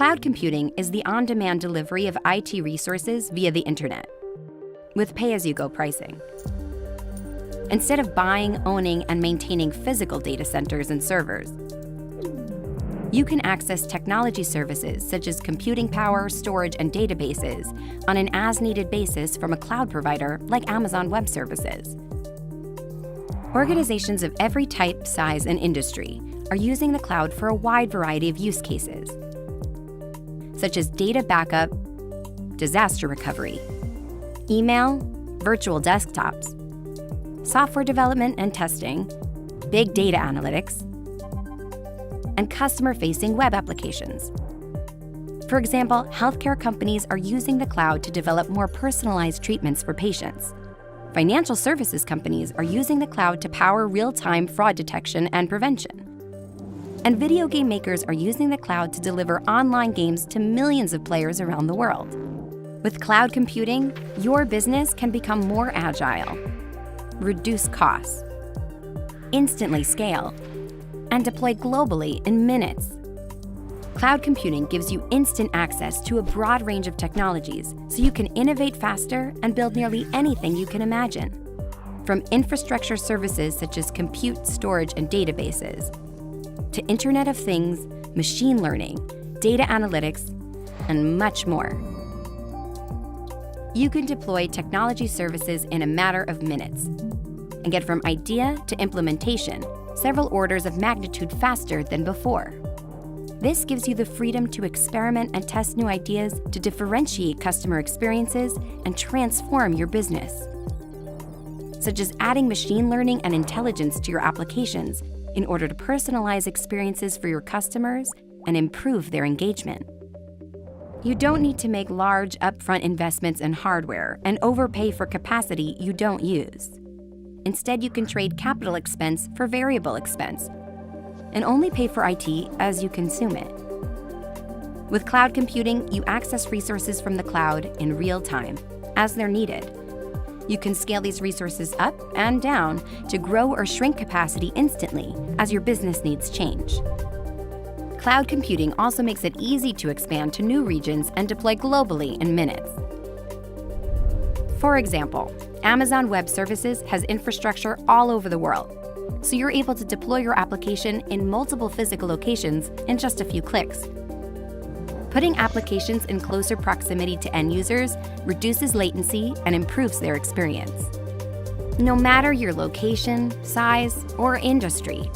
Cloud computing is the on-demand delivery of IT resources via the internet, with pay-as-you-go pricing. Instead of buying, owning, and maintaining physical data centers and servers, you can access technology services such as computing power, storage, and databases on an as-needed basis from a cloud provider like Amazon Web Services. Organizations of every type, size, and industry are using the cloud for a wide variety of use cases, such as data backup, disaster recovery, email, virtual desktops, software development and testing, big data analytics, and customer-facing web applications. For example, healthcare companies are using the cloud to develop more personalized treatments for patients. Financial services companies are using the cloud to power real-time fraud detection and prevention. And video game makers are using the cloud to deliver online games to millions of players around the world. With cloud computing, your business can become more agile, reduce costs, instantly scale, and deploy globally in minutes. Cloud computing gives you instant access to a broad range of technologies so you can innovate faster and build nearly anything you can imagine. From infrastructure services such as compute, storage, and databases, to Internet of Things, machine learning, data analytics, and much more. You can deploy technology services in a matter of minutes and get from idea to implementation several orders of magnitude faster than before. This gives you the freedom to experiment and test new ideas to differentiate customer experiences and transform your business, such as adding machine learning and intelligence to your applications in order to personalize experiences for your customers and improve their engagement. You don't need to make large upfront investments in hardware and overpay for capacity you don't use. Instead, you can trade capital expense for variable expense and only pay for IT as you consume it. With cloud computing, you access resources from the cloud in real time, as they're needed. You can scale these resources up and down to grow or shrink capacity instantly as your business needs change. Cloud computing also makes it easy to expand to new regions and deploy globally in minutes. For example, Amazon Web Services has infrastructure all over the world, so you're able to deploy your application in multiple physical locations in just a few clicks. Putting applications in closer proximity to end users reduces latency and improves their experience. No matter your location, size, or industry,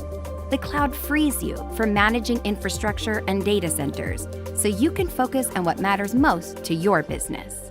the cloud frees you from managing infrastructure and data centers so you can focus on what matters most to your business.